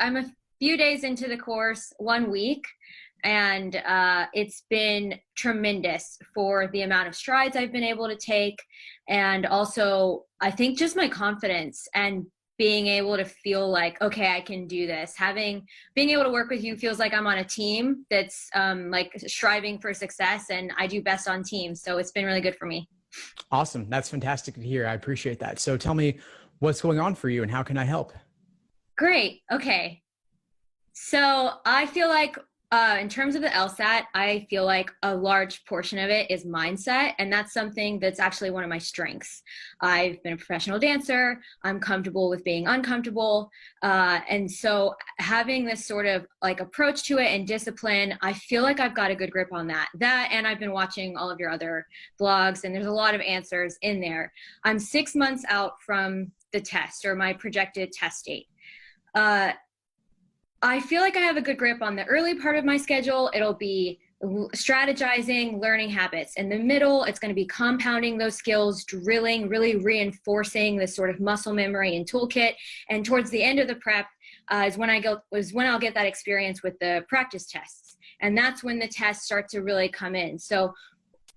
I'm a few days into the course, 1 week, and it's been tremendous for the amount of strides I've been able to take, and also I think just my confidence and being able to feel like, okay, I can do this. Being able to work with you feels like I'm on a team that's like striving for success, and I do best on teams. So it's been really good for me. Awesome. That's fantastic to hear. I appreciate that. So tell me what's going on for you and how can I help? Great. Okay. So I feel like in terms of the LSAT, I feel like a large portion of it is mindset. And that's something that's actually one of my strengths. I've been a professional dancer. I'm comfortable with being uncomfortable. And so having this sort of like approach to it and discipline, I feel like I've got a good grip on that. And I've been watching all of your other blogs, and there's a lot of answers in there. I'm 6 months out from the test, or my projected test date. I feel like I have a good grip on the early part of my schedule. It'll be strategizing, learning habits. In the middle, it's going to be compounding those skills, drilling, really reinforcing this sort of muscle memory and toolkit. And towards the end of the prep is when I'll get that experience with the practice tests. And that's when the tests start to really come in. So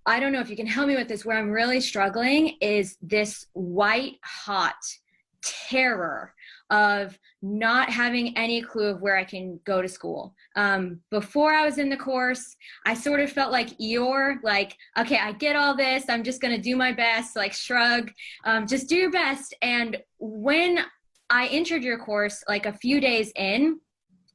I don't know if you can help me with this. Where I'm really struggling is this white hot terror of not having any clue of where I can go to school. Before I was in the course, I sort of felt like Eeyore, like, okay, I get all this. I'm just going to do my best, like shrug, just do your best. And when I entered your course, like a few days in,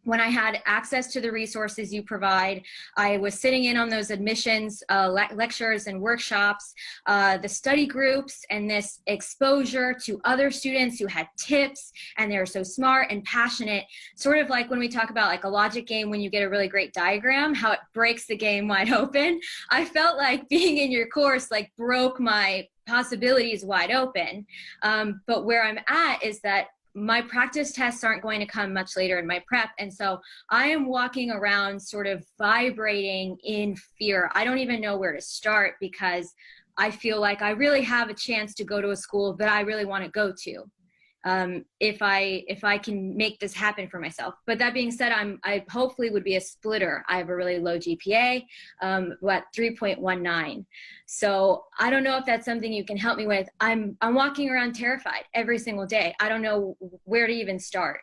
when I had access to the resources you provide, I was sitting in on those admissions, lectures and workshops, the study groups, and this exposure to other students who had tips, and they were so smart and passionate, sort of like when we talk about like a logic game, when you get a really great diagram, how it breaks the game wide open. I felt like being in your course like broke my possibilities wide open. But where I'm at is that my practice tests aren't going to come much later in my prep. And so I am walking around sort of vibrating in fear. I don't even know where to start, because I feel like I really have a chance to go to a school that I really want to go to. If I can make this happen for myself. But that being said, I hopefully would be a splitter. I have a really low GPA, what 3.19. So I don't know if that's something you can help me with. I'm walking around terrified every single day. I don't know where to even start.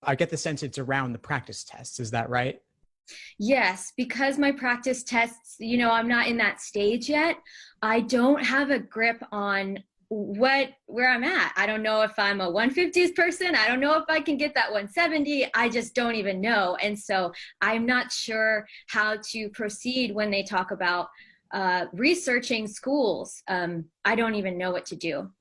I get the sense it's around the practice tests. Is that right? Yes, because my practice tests, I'm not in that stage yet. I don't have a grip on where I'm at. I don't know if I'm a 150s person. I don't know if I can get that 170. I just don't even know. And so I'm not sure how to proceed when they talk about researching schools. I don't even know what to do.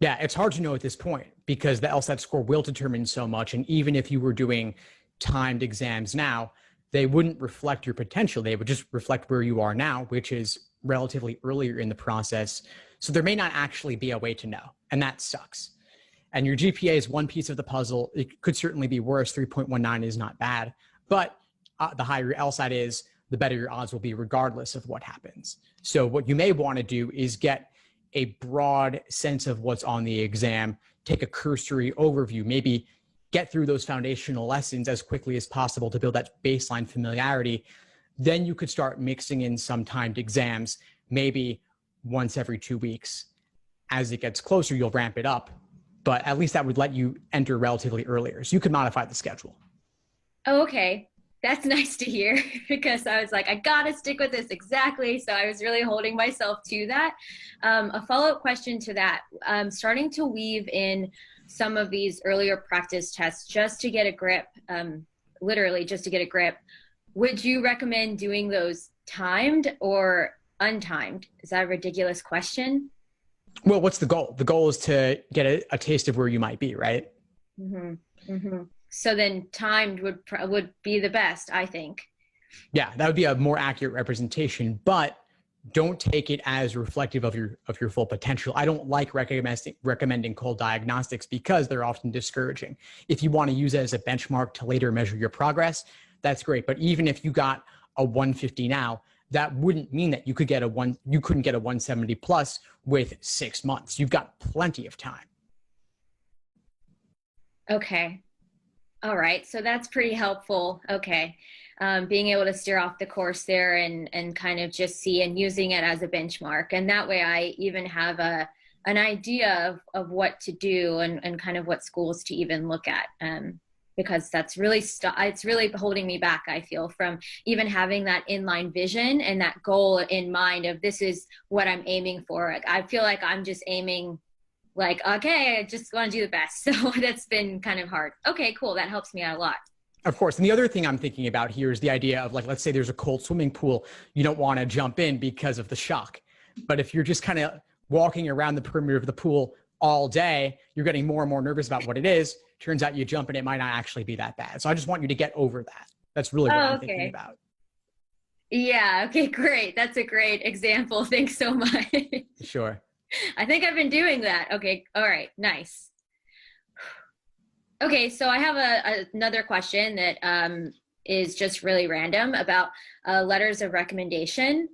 Yeah, it's hard to know at this point because the LSAT score will determine so much. And even if you were doing timed exams now, they wouldn't reflect your potential. They would just reflect where you are now, which is relatively earlier in the process. So there may not actually be a way to know, and that sucks. And your GPA is one piece of the puzzle. It could certainly be worse. 3.19 is not bad, but the higher your LSAT is, the better your odds will be regardless of what happens. So what you may want to do is get a broad sense of what's on the exam, take a cursory overview, maybe get through those foundational lessons as quickly as possible to build that baseline familiarity. Then you could start mixing in some timed exams, maybe once every 2 weeks. As it gets closer, you'll ramp it up, but at least that would let you enter relatively earlier. So you could modify the schedule. Oh, okay. That's nice to hear, because I was like, I gotta stick with this exactly. So I was really holding myself to that. A follow-up question to that, starting to weave in some of these earlier practice tests just to get a grip, literally just to get a grip. Would you recommend doing those timed or untimed? Is that a ridiculous question? Well, what's the goal? The goal is to get a taste of where you might be, right? Mm-hmm. Mm-hmm. So then timed would be the best, I think. Yeah, that would be a more accurate representation, but don't take it as reflective of your full potential. I don't like recommending cold diagnostics because they're often discouraging. If you want to use it as a benchmark to later measure your progress, that's great. But even if you got a 150 now, that wouldn't mean that you couldn't get a 170 plus with 6 months. You've got plenty of time. Okay. All right, so that's pretty helpful. Okay. Being able to steer off the course there and kind of just see and using it as a benchmark. And that way I even have an idea of what to do and kind of what schools to even look at. Because that's really, it's really holding me back, I feel, from even having that inline vision and that goal in mind of this is what I'm aiming for. I feel like I'm just aiming like, okay, I just want to do the best. So that's been kind of hard. Okay, cool. That helps me out a lot. Of course. And the other thing I'm thinking about here is the idea of, like, let's say there's a cold swimming pool. You don't want to jump in because of the shock. But if you're just kind of walking around the perimeter of the pool all day, you're getting more and more nervous about what it is. Turns out you jump and it might not actually be that bad. So I just want you to get over that. That's really what I'm thinking about. Yeah. Okay, great. That's a great example. Thanks so much. Sure. I think I've been doing that. Okay. All right. Nice. Okay. So I have another question that is just really random about letters of recommendation.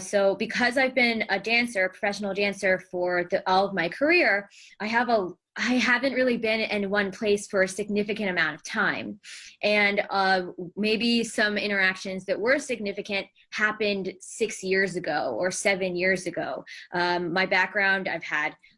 So because I've been a dancer, professional dancer for all of my career, I haven't really been in one place for a significant amount of time. And maybe some interactions that were significant happened 6 years ago or 7 years ago. My background,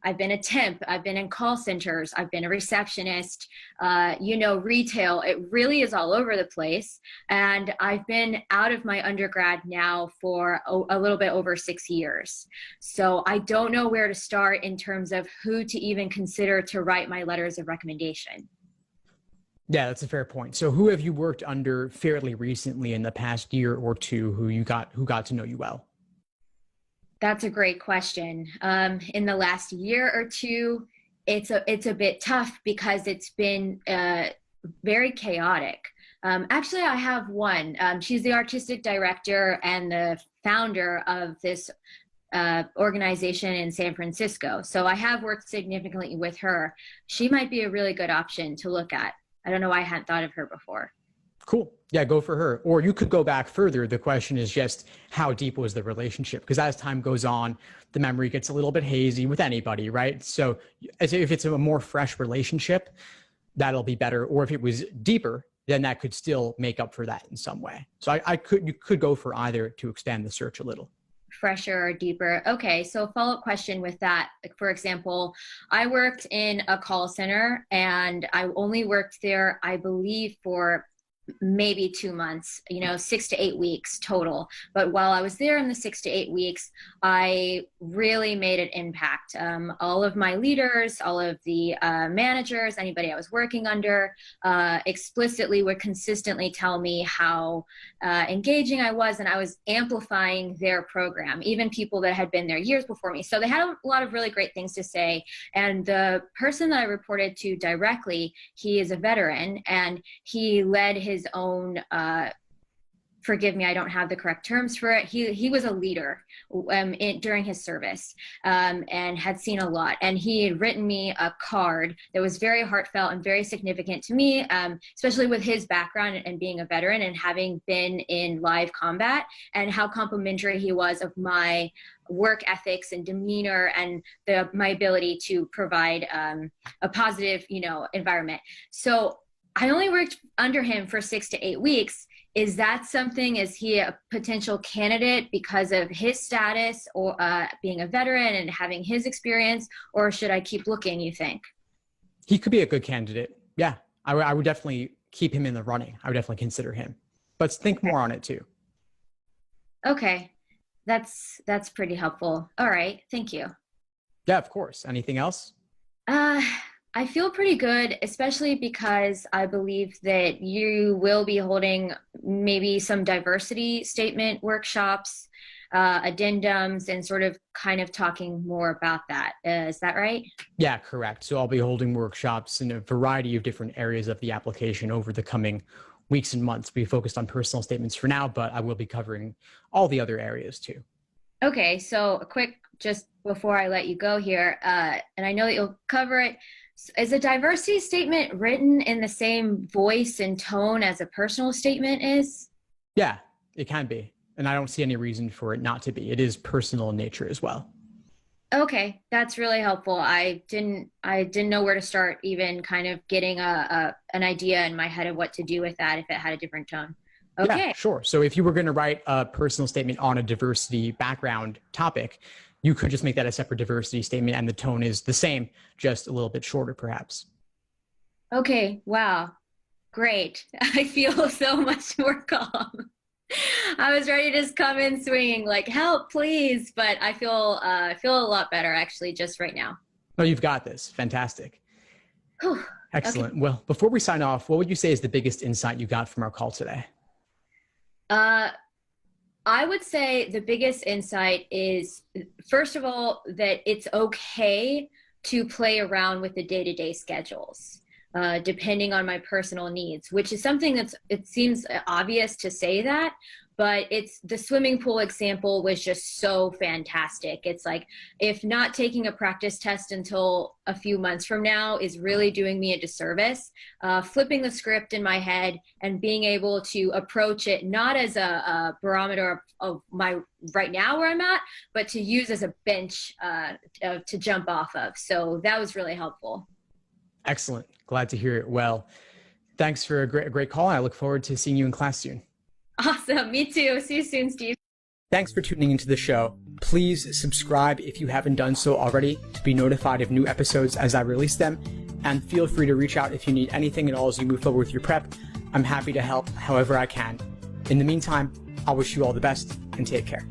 I've been a temp, I've been in call centers, I've been a receptionist, retail. It really is all over the place. And I've been out of my undergrad now for a little bit over 6 years. So I don't know where to start in terms of who to even consider to write my letters of recommendation. Yeah, that's a fair point. So who have you worked under fairly recently in the past year or two who got to know you well? That's a great question. In the last year or two, it's a bit tough because it's been very chaotic. Actually, I have one. She's the artistic director and the founder of this organization in San Francisco. So I have worked significantly with her. She might be a really good option to look at. I don't know why I hadn't thought of her before. Cool. Yeah, go for her. Or you could go back further. The question is just how deep was the relationship? Because as time goes on, the memory gets a little bit hazy with anybody, right? So as if it's a more fresh relationship, that'll be better. Or if it was deeper, then that could still make up for that in some way. So you could go for either to expand the search a little. Fresher or deeper. Okay, so follow-up question with that. Like, for example, I worked in a call center and I only worked there, I believe, for maybe 2 months, 6 to 8 weeks total. But while I was there in the 6 to 8 weeks, I really made an impact. All of my leaders, all of the managers, anybody I was working under, explicitly would consistently tell me how engaging I was, and I was amplifying their program, even people that had been there years before me. So they had a lot of really great things to say. And the person that I reported to directly, he is a veteran, and he led his own forgive me, I don't have the correct terms for it. He was a leader during his service and had seen a lot. And he had written me a card that was very heartfelt and very significant to me, especially with his background and being a veteran and having been in live combat, and how complimentary he was of my work ethics and demeanor and my ability to provide a positive, environment. So I only worked under him for 6 to 8 weeks. Is that something, is he a potential candidate because of his status or being a veteran and having his experience, or should I keep looking, you think? He could be a good candidate. Yeah, I would definitely keep him in the running. I would definitely consider him, but think more on it too. Okay, that's pretty helpful. All right, thank you. Yeah, of course. Anything else? I feel pretty good, especially because I believe that you will be holding maybe some diversity statement workshops, addendums, and sort of kind of talking more about that. Is that right? Yeah, correct. So I'll be holding workshops in a variety of different areas of the application over the coming weeks and months. We focused on personal statements for now, but I will be covering all the other areas too. Okay, so a quick, just before I let you go here, and I know that you'll cover it, is a diversity statement written in the same voice and tone as a personal statement is? Yeah, it can be. And I don't see any reason for it not to be. It is personal in nature as well. Okay, that's really helpful. I didn't know where to start, even kind of getting an idea in my head of what to do with that if it had a different tone. Yeah, Okay. sure. So if you were going to write a personal statement on a diversity background topic, you could just make that a separate diversity statement and the tone is the same, just a little bit shorter, perhaps. Okay. Wow. Great. I feel so much more calm. I was ready to just come in swinging, like help, please, but I feel a lot better actually just right now. Oh, you've got this. Fantastic. Whew. Okay. Excellent. Well, before we sign off, what would you say is the biggest insight you got from our call today? Uh, I would say the biggest insight is, first of all, that it's okay to play around with the day-to-day schedules, depending on my personal needs, which is something it seems obvious to say that, but it's the swimming pool example was just so fantastic. It's like, if not taking a practice test until a few months from now is really doing me a disservice, flipping the script in my head and being able to approach it not as a barometer of my right now where I'm at, but to use as a bench to jump off of. So that was really helpful. Excellent. Glad to hear it. Well, thanks for a great call. I look forward to seeing you in class soon. Awesome. Me too. See you soon, Steve. Thanks for tuning into the show. Please subscribe if you haven't done so already to be notified of new episodes as I release them. And feel free to reach out if you need anything at all as you move forward with your prep. I'm happy to help however I can. In the meantime, I'll wish you all the best and take care.